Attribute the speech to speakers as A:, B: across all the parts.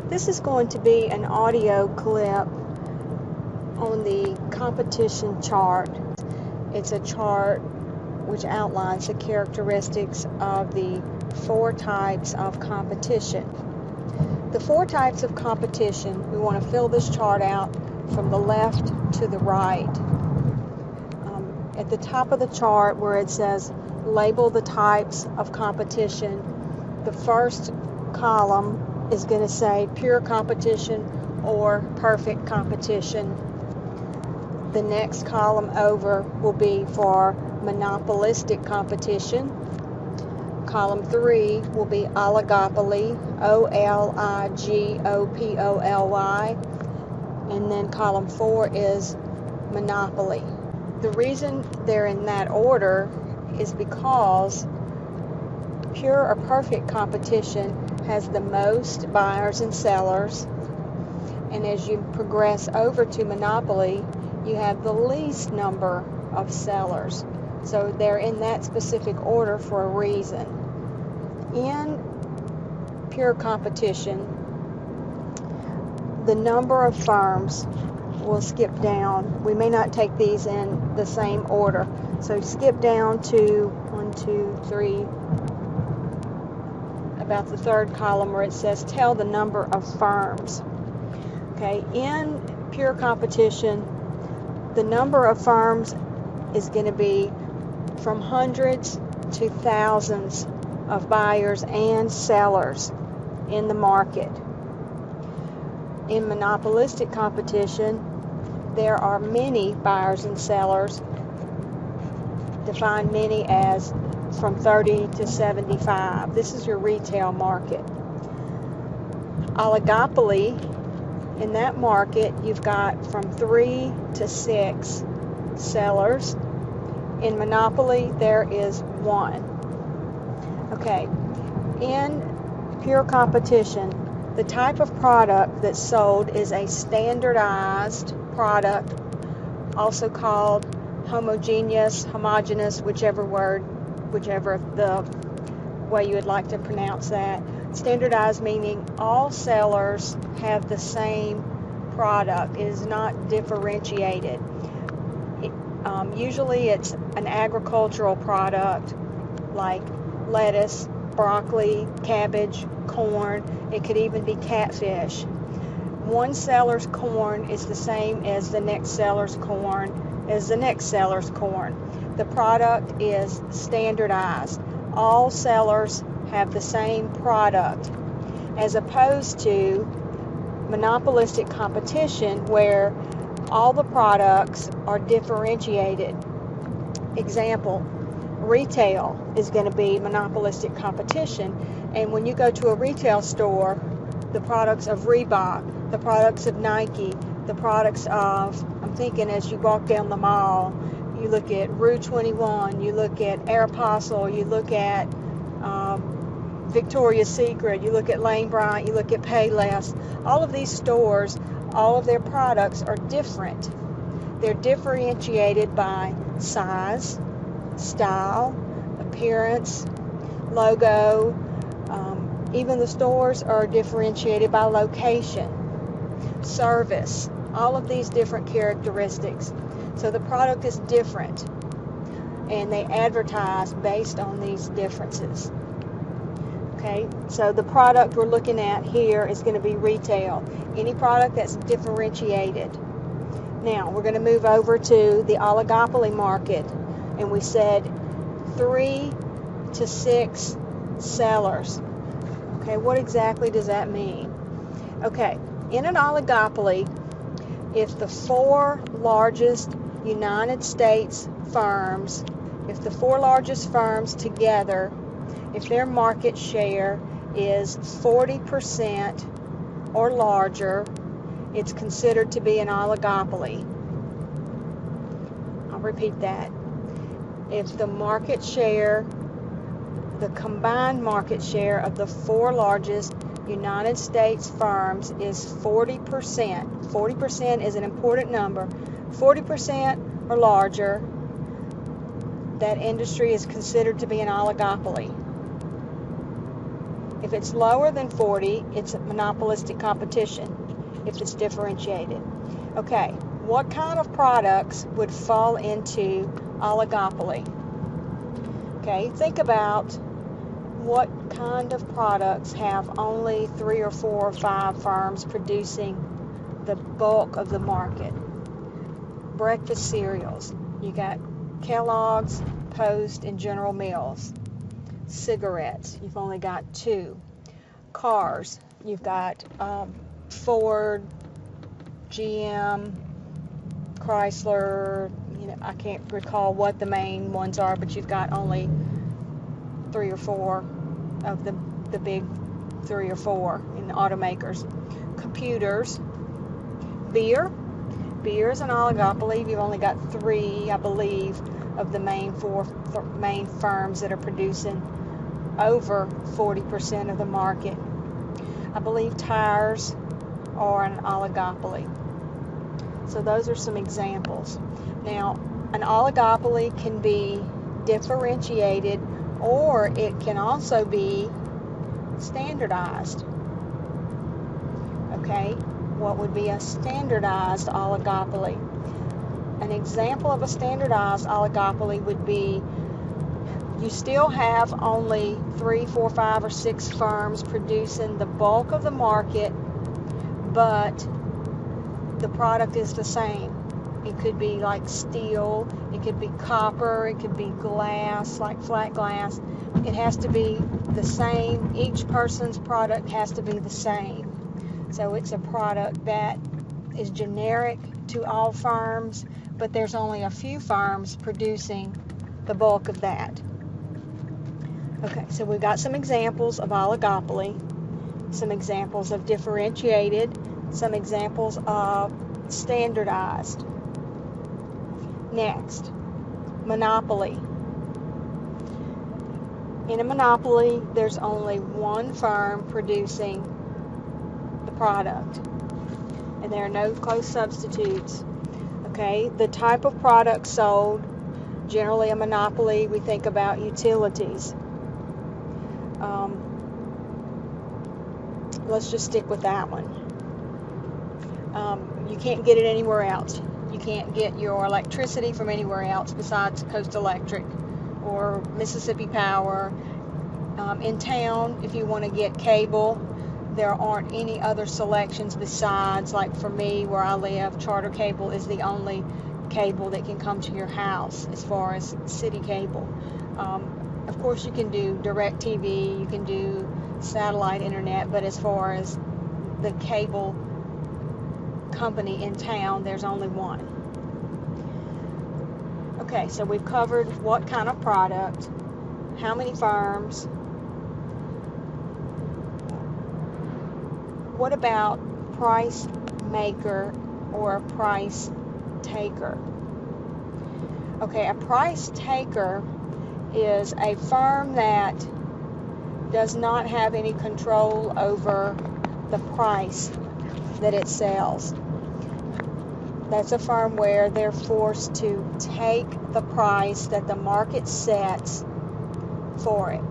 A: This is going to be an audio clip on the competition chart. It's a chart which outlines the characteristics of the 4 types of competition. The 4 types of competition, we want to fill this chart out from the left to the right. At the top of the chart where it says label the types of competition, the first column is going to say pure competition or perfect competition. The next column over will be for monopolistic competition. Column 3 will be oligopoly, O-L-I-G-O-P-O-L-Y, and then column 4 is monopoly. The reason they're in that order is because pure or perfect competition has the most buyers and sellers, and as you progress over to monopoly, you have the least number of sellers. So they're in that specific order for a reason. In pure competition, the number of firms will skip down. We may not take these in the same order. So skip down to 1, 2, 3, about the third column where it says tell the number of firms. Okay, in pure competition, the number of firms is going to be from hundreds to thousands of buyers and sellers in the market. In monopolistic competition, there are many buyers and sellers, define many as from 30 to 75. This is your retail market. Oligopoly, in that market, you've got from 3 to 6 sellers. In monopoly, there is 1. Okay, in pure competition, the type of product that's sold is a standardized product, also called homogeneous, whichever the way you would like to pronounce that. Standardized meaning all sellers have the same product. It is not differentiated. Usually it's an agricultural product like lettuce, broccoli, cabbage, corn. It could even be catfish. One seller's corn is the same as the next seller's corn The product is standardized. All sellers have the same product, as opposed to monopolistic competition where all the products are differentiated. Example, retail is going to be monopolistic competition, and when you go to a retail store, the products of Reebok, the products of Nike, the products of, I'm thinking as you walk down the mall, you look at Rue 21, you look at Aeropostale, you look at Victoria's Secret, you look at Lane Bryant, you look at Payless. All of these stores, all of their products are different. They're differentiated by size, style, appearance, logo. Even the stores are differentiated by location, service, all of these different characteristics. So the product is different, and they advertise based on these differences. Okay, so the product we're looking at here is going to be retail. Any product that's differentiated. Now, we're going to move over to the oligopoly market, and we said 3 to 6 sellers. Okay, what exactly does that mean? Okay, in an oligopoly, if the 4 largest United States firms, if the 4 largest firms together, if their market share is 40% or larger, it's considered to be an oligopoly. I'll repeat that. If the market share, the combined market share of the 4 largest United States firms is 40%. 40% is an important number. 40% or larger, that industry is considered to be an oligopoly. If it's lower than 40, it's a monopolistic competition if it's differentiated. Okay, what kind of products would fall into oligopoly? Okay, think about what kind of products have only 3 or 4 or 5 firms producing the bulk of the market. Breakfast cereals, you got Kellogg's, Post, and General Mills. Cigarettes, you've only got 2. Cars, you've got Ford, GM, Chrysler. I can't recall what the main ones are, but you've got only 3 or 4 of the big 3 or 4 in the automakers. Computers, beer is an oligopoly. You've only got 3, I believe, of the main 4 main firms that are producing over 40% of the market. I believe tires are an oligopoly. So those are some examples. Now, an oligopoly can be differentiated, or it can also be standardized. Okay, what would be a standardized oligopoly? An example of a standardized oligopoly would be you still have only 3, 4, 5, or 6 firms producing the bulk of the market, but the product is the same. It could be like steel, it could be copper, it could be glass, like flat glass. It has to be the same. Each person's product has to be the same. So it's a product that is generic to all firms, but there's only a few firms producing the bulk of that. Okay, so we've got some examples of oligopoly, some examples of differentiated, some examples of standardized. Next, monopoly. In a monopoly, there's only one firm producing the product, and there are no close substitutes. Okay, the type of product sold, generally a monopoly, we think about utilities. Let's just stick with that one. You can't get it anywhere else. You can't get your electricity from anywhere else besides Coast Electric or Mississippi Power. In town, if you want to get cable, there aren't any other selections besides, like for me where I live, Charter Cable is the only cable that can come to your house as far as city cable. Of course, you can do DirecTV, you can do satellite internet, but as far as the cable company in town, there's only one. Okay, so we've covered what kind of product, how many firms. What about price maker or a price taker? Okay, a price taker is a firm that does not have any control over the price that it sells. That's a firm where they're forced to take the price that the market sets for it.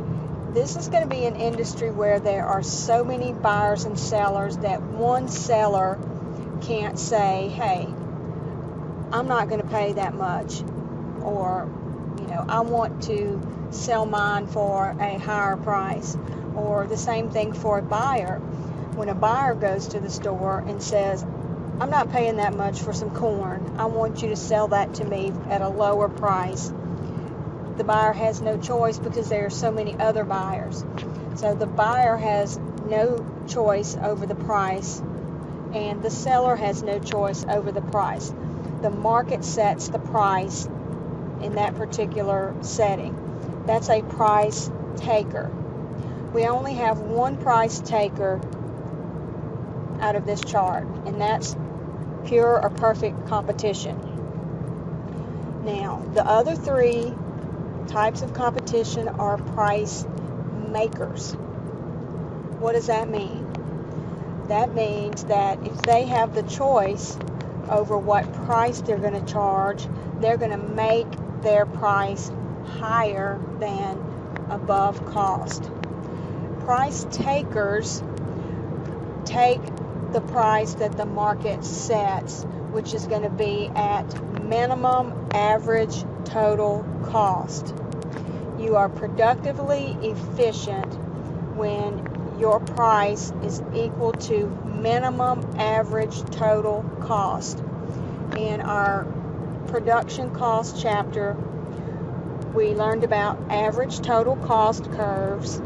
A: This is going to be an industry where there are so many buyers and sellers that one seller can't say, hey, I'm not going to pay that much, or I want to sell mine for a higher price. Or the same thing for a buyer. When a buyer goes to the store and says, I'm not paying that much for some corn, I want you to sell that to me at a lower price. The buyer has no choice because there are so many other buyers. So the buyer has no choice over the price, and the seller has no choice over the price. The market sets the price in that particular setting. That's a price taker. We only have one price taker out of this chart, and that's pure or perfect competition. Now, the other 3 types of competition are price makers. What does that mean? That means that if they have the choice over what price they're going to charge, they're going to make their price higher than above cost. price takers take the price that the market sets, which is going to be at minimum average total cost. You are productively efficient when your price is equal to minimum average total cost. In our production cost chapter, we learned about average total cost curves,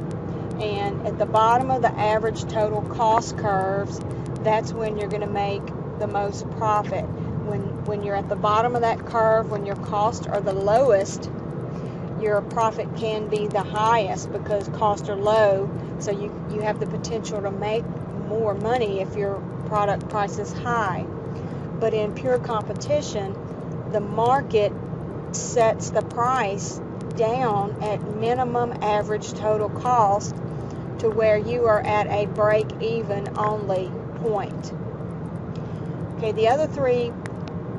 A: and at the bottom of the average total cost curves, that's when you're going to make the most profit. When you're at the bottom of that curve, when your costs are the lowest, your profit can be the highest because costs are low, so you have the potential to make more money if your product price is high. But in pure competition, the market sets the price down at minimum average total cost to where you are at a break-even only point. Okay, the other three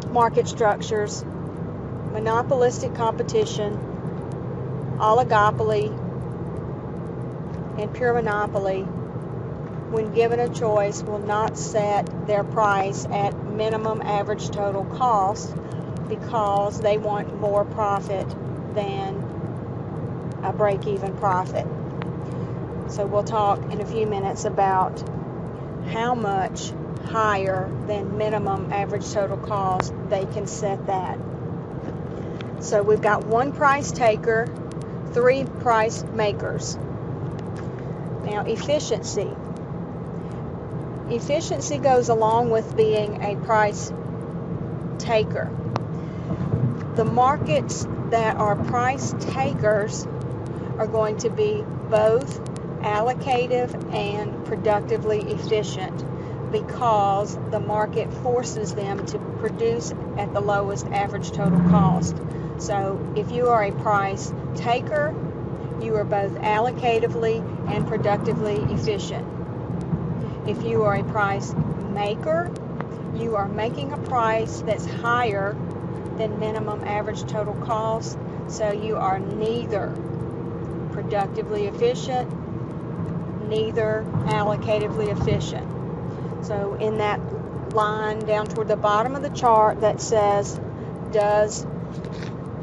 A: market structures: monopolistic competition, oligopoly, and pure monopoly, when given a choice, will not set their price at minimum average total cost because they want more profit than a break-even profit. So we'll talk in a few minutes about how much higher than minimum average total cost they can set that. So we've got one price taker, three price makers. Now, efficiency. Efficiency goes along with being a price taker. The markets that are price takers are going to be both allocative and productively efficient because the market forces them to produce at the lowest average total cost. So if you are a price taker, you are both allocatively and productively efficient. If you are a price maker, you are making a price that's higher than minimum average total cost, so you are neither productively efficient, neither allocatively efficient. So in that line down toward the bottom of the chart that says, does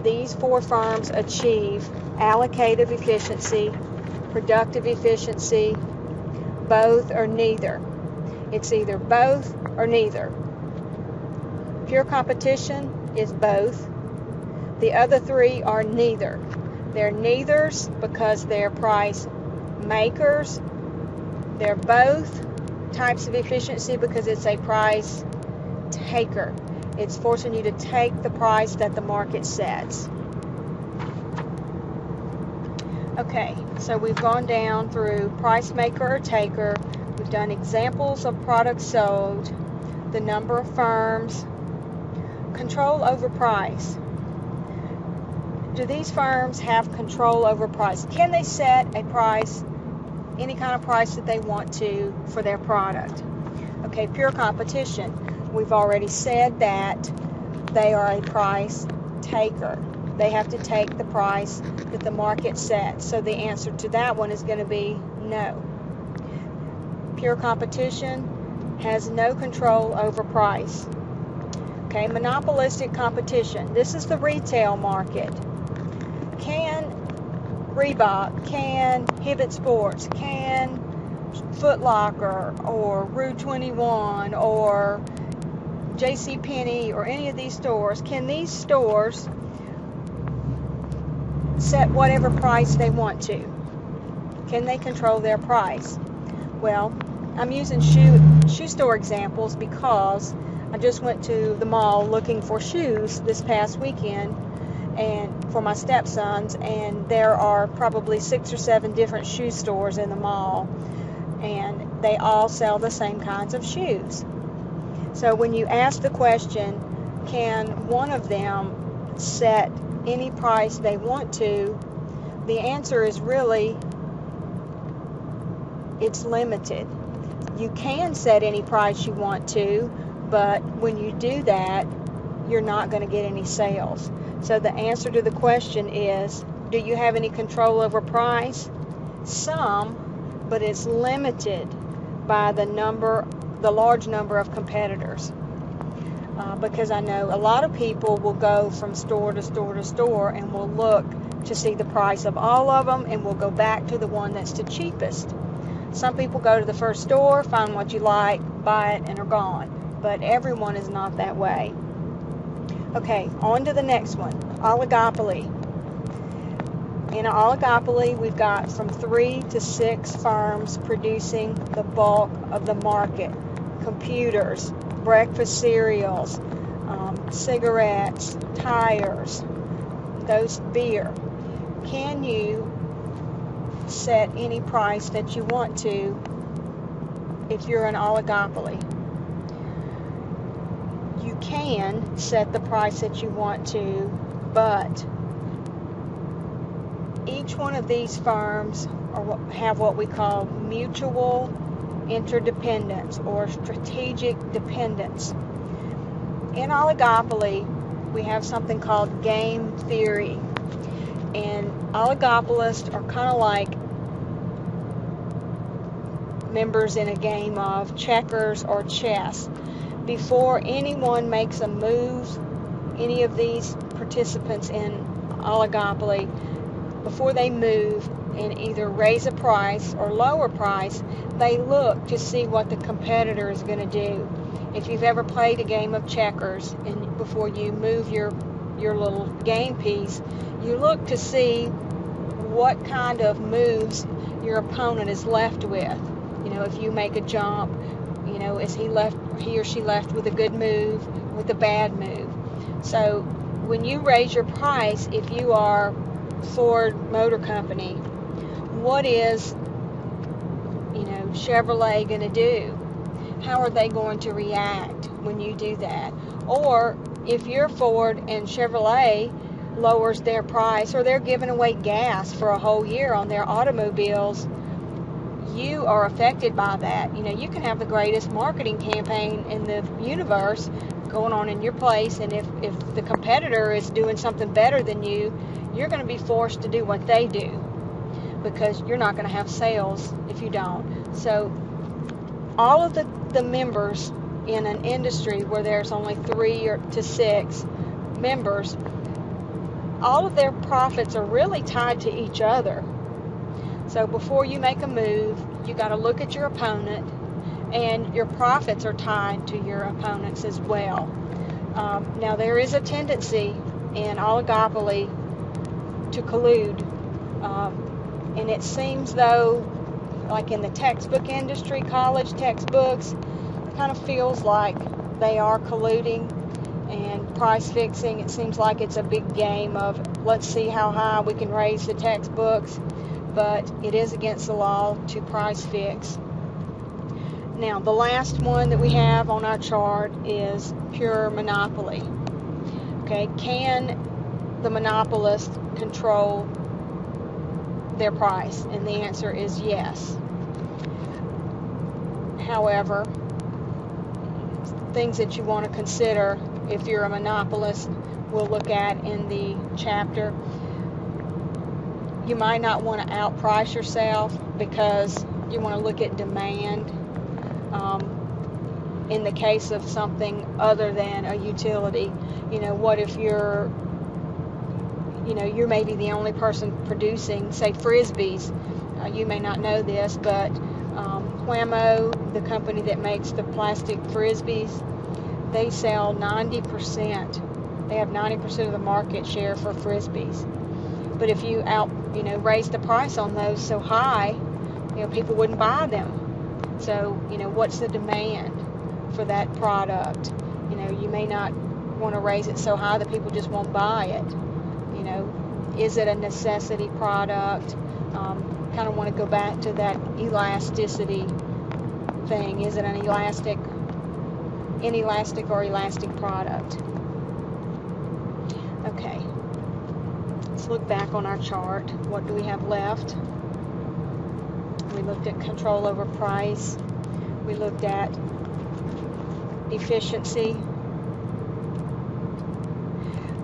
A: these four firms achieve allocative efficiency, productive efficiency, both or neither? It's either both or neither. Pure competition is both. The other three are neither. They're neithers because they're price makers. They're both types of efficiency because it's a price taker. It's forcing you to take the price that the market sets. Okay, so we've gone down through price maker or taker. We've done examples of products sold, the number of firms, control over price. Do these firms have control over price? Can they set a price, any kind of price that they want to for their product? Okay, pure competition. We've already said that they are a price taker. They have to take the price that the market sets. So the answer to that one is going to be no. Pure competition has no control over price. Okay, monopolistic competition. This is the retail market. Can Reebok, can Hibbett Sports, can Foot Locker or Rue 21 or JCPenney or any of these stores, can these stores set whatever price they want to? Can they control their price? Well, I'm using shoe store examples because I just went to the mall looking for shoes this past weekend and for my stepsons, and there are probably 6 or 7 different shoe stores in the mall, and they all sell the same kinds of shoes. So when you ask the question, can one of them set any price they want to, the answer is really, it's limited. You can set any price you want to, but when you do that, you're not going to get any sales. So the answer to the question is, do you have any control over price? Some, but it's limited by the large number of competitors. Because I know a lot of people will go from store to store to store and will look to see the price of all of them, and will go back to the one that's the cheapest. Some people go to the first store, find what you like, buy it, and are gone. But everyone is not that way. Okay, on to the next one, oligopoly. In an oligopoly, we've got from 3 to 6 firms producing the bulk of the market. Computers, breakfast cereals, cigarettes, tires, beer. Can you set any price that you want to if you're an oligopoly? You can set the price that you want to, but each one of these firms have what we call mutual interdependence or strategic dependence. In oligopoly, we have something called game theory, and oligopolists are kind of like members in a game of checkers or chess. Before anyone makes a move, any of these participants in oligopoly, before they move and either raise a price or lower a price, they look to see what the competitor is going to do. If you've ever played a game of checkers, and before you move your little game piece, you look to see what kind of moves your opponent is left with. You know, if you make a jump, you know, is he or she left with a good move, with a bad move? So when you raise your price, if you are Ford Motor Company, what is, Chevrolet going to do? How are they going to react when you do that? Or if you're Ford and Chevrolet lowers their price, or they're giving away gas for a whole year on their automobiles, you are affected by that. You can have the greatest marketing campaign in the universe going on in your place, and if the competitor is doing something better than you, you're going to be forced to do what they do, because you're not going to have sales if you don't. So all of the members in an industry where there's only 3 to 6 members, all of their profits are really tied to each other. So before you make a move, you got to look at your opponent, and your profits are tied to your opponents as well. Now, there is a tendency in oligopoly to collude, and it seems though, like in the textbook industry, college textbooks, it kind of feels like they are colluding and price fixing. It seems like it's a big game of let's see how high we can raise the textbooks, but it is against the law to price fix. Now, the last one that we have on our chart is pure monopoly. Okay, can the monopolist control their price? And the answer is yes. However, things that you want to consider if you're a monopolist, we'll look at in the chapter. You might not want to outprice yourself because you want to look at demand. In the case of something other than a utility, what if you're maybe the only person producing, say, Frisbees. You may not know this, but Wham-O, the company that makes the plastic Frisbees, they sell 90%. They have 90% of the market share for Frisbees. But if you raise the price on those so high, people wouldn't buy them. So, what's the demand for that product? You may not want to raise it so high that people just won't buy it. Is it a necessity product? Kind of want to go back to that elasticity thing. Is it an inelastic or elastic product? Okay. Let's look back on our chart. What do we have left? We looked at control over price. We looked at efficiency.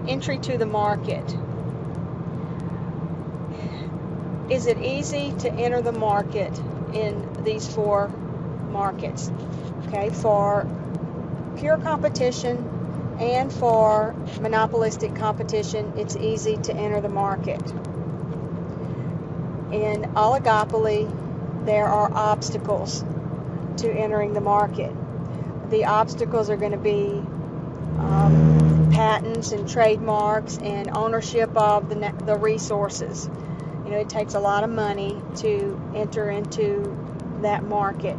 A: Entry to the market. Is it easy to enter the market in these four markets. Okay, for pure competition and for monopolistic competition, it's easy to enter the market. In oligopoly, there are obstacles to entering the market. The obstacles are going to be patents and trademarks and ownership of the resources. You know, it takes a lot of money to enter into that market.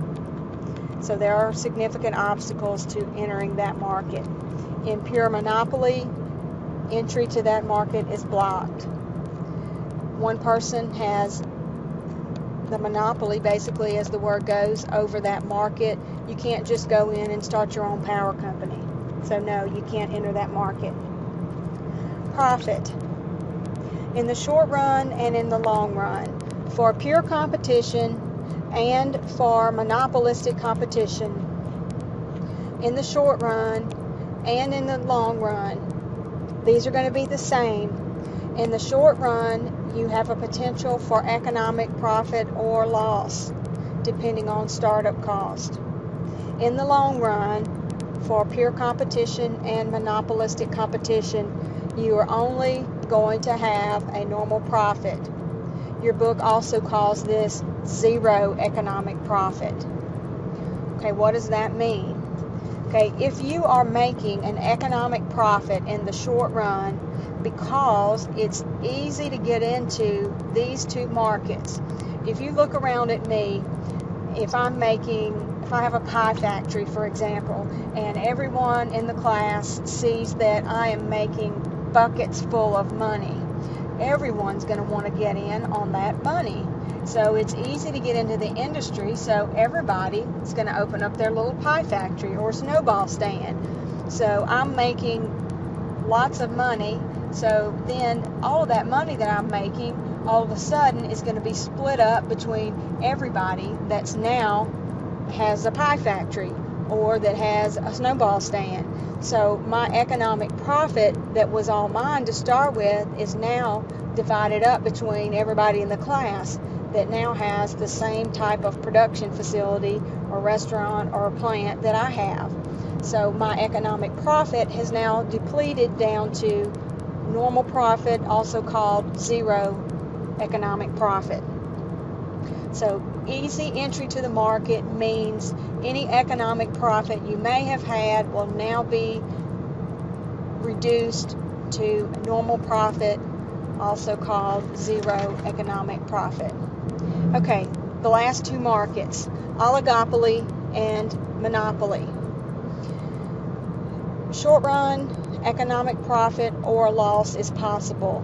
A: So there are significant obstacles to entering that market. In pure monopoly, entry to that market is blocked. One person has the monopoly, basically, as the word goes, over that market. You can't just go in and start your own power company. So no, you can't enter that market. Profit. In the short run and in the long run, for pure competition and for monopolistic competition, in the short run and in the long run, these are going to be the same. In the short run, you have a potential for economic profit or loss, depending on startup cost. In the long run, for pure competition and monopolistic competition, you are only going to have a normal profit. Your book also calls this zero economic profit. Okay, what does that mean? Okay, if you are making an economic profit in the short run because it's easy to get into these two markets. If you look around at me, if I have a pie factory, for example, and everyone in the class sees that I am making buckets full of money, everyone's going to want to get in on that money. So it's easy to get into the industry, so everybody is going to open up their little pie factory or snowball stand. So I'm making lots of money, so then all of that money that I'm making all of a sudden is going to be split up between everybody that's now has a pie factory or that has a snowball stand. So my economic profit that was all mine to start with is now divided up between everybody in the class that now has the same type of production facility or restaurant or plant that I have. So my economic profit has now depleted down to normal profit, also called zero economic profit. So easy entry to the market means any economic profit you may have had will now be reduced to normal profit, also called zero economic profit. Okay, the last two markets, oligopoly and monopoly. Short run, economic profit or loss is possible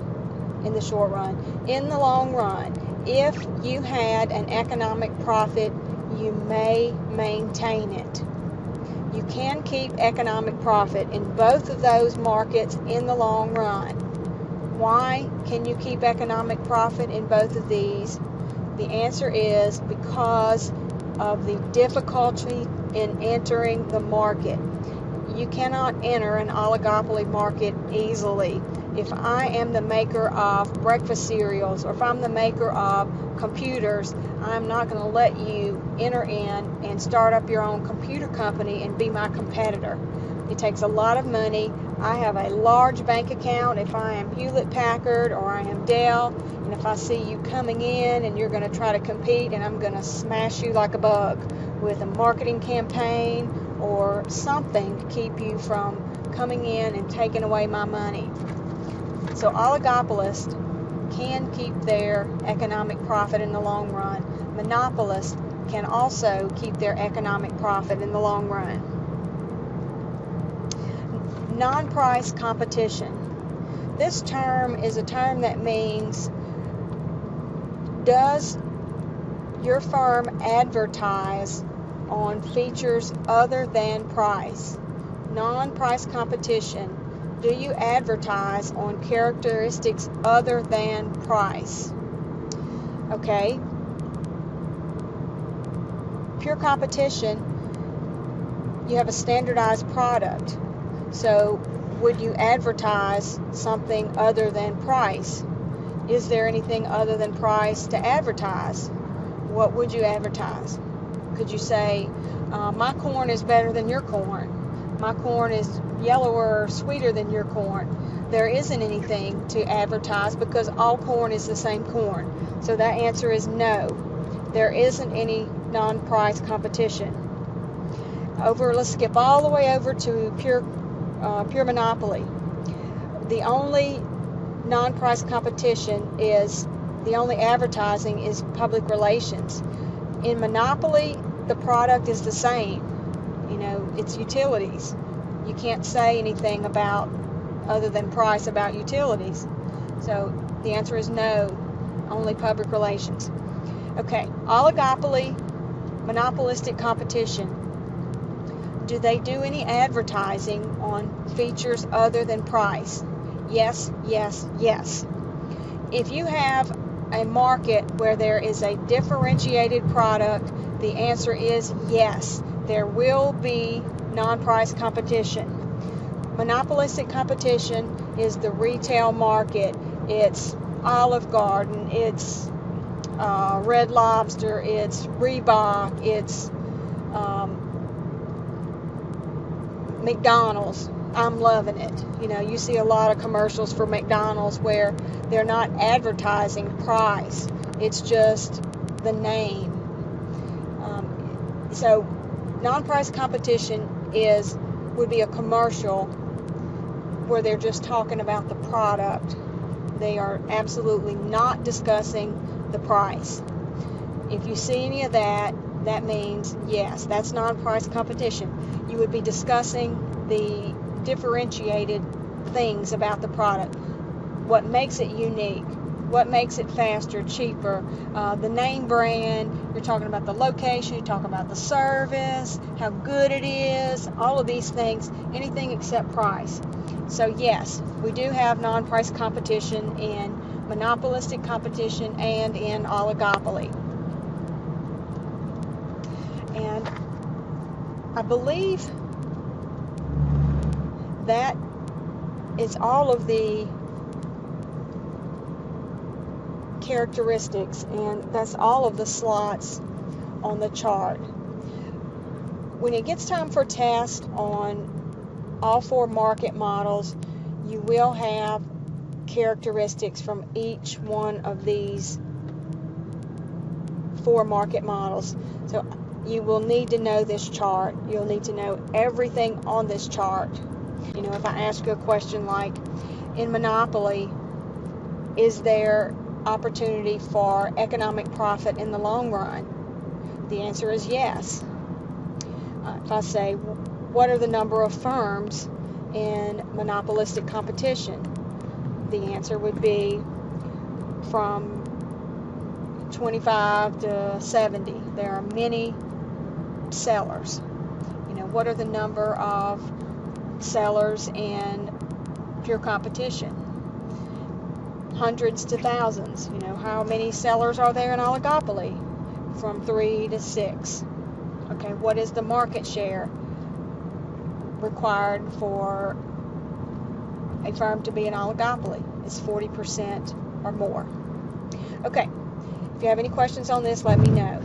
A: in the short run. In the long run, if you had an economic profit, you may maintain it. You can keep economic profit in both of those markets in the long run. Why can you keep economic profit in both of these? The answer is because of the difficulty in entering the market. You cannot enter an oligopoly market easily. If I am the maker of breakfast cereals or if I'm the maker of computers, I'm not going to let you enter in and start up your own computer company and be my competitor. It takes a lot of money. I have a large bank account if I am Hewlett-Packard or I am Dell, and if I see you coming in and you're going to try to compete, and I'm going to smash you like a bug with a marketing campaign or something to keep you from coming in and taking away my money. So oligopolists can keep their economic profit in the long run. Monopolists can also keep their economic profit in the long run. Non-price competition. This term is a term that means, does your firm advertise on features other than price? Non-price competition. Do you advertise on characteristics other than price? Okay. Pure competition, you have a standardized product. So would you advertise something other than price? Is there anything other than price to advertise? what would you advertise? Could you say, my corn is better than your corn? My corn is yellower or sweeter than your corn? There isn't anything to advertise because all corn is the same corn. So that answer is no. There isn't any non-price competition. Let's skip all the way over to pure monopoly. The only non-price competition is, the only advertising is public relations. In monopoly, the product is the same. It's utilities. You can't say anything about, other than price, about utilities. So the answer is no, only public relations. Okay, oligopoly, monopolistic competition. Do they do any advertising on features other than price? Yes, yes, yes. If you have a market where there is a differentiated product, the answer is yes. There will be non-price competition. Monopolistic competition is the retail market. It's Olive Garden, it's Red Lobster, it's Reebok, it's McDonald's. I'm loving it. You see a lot of commercials for McDonald's where they're not advertising price. It's just the name. So non-price competition would be a commercial where they're just talking about the product. They are absolutely not discussing the price. If you see any of that, that means yes, that's non-price competition. You would be discussing the differentiated things about the product. What makes it unique? What makes it faster, cheaper? The name brand, you're talking about the location, you're talking about the service, how good it is, all of these things, anything except price. So yes, we do have non-price competition in monopolistic competition and in oligopoly. And I believe that is all of the characteristics, and that's all of the slots on the chart. When it gets time for test on all 4 market models, you will have characteristics from each one of these 4 market models. So you will need to know this chart. You'll need to know everything on this chart. If I ask you a question like, in monopoly, is there opportunity for economic profit in the long run? The answer is yes. If I say, what are the number of firms in monopolistic competition? The answer would be from 25 to 70. There are many sellers. What are the number of sellers in pure competition? Hundreds to thousands. How many sellers are there in oligopoly? From 3 to 6. Okay, what is the market share required for a firm to be an oligopoly? It's 40% or more. Okay, if you have any questions on this, let me know.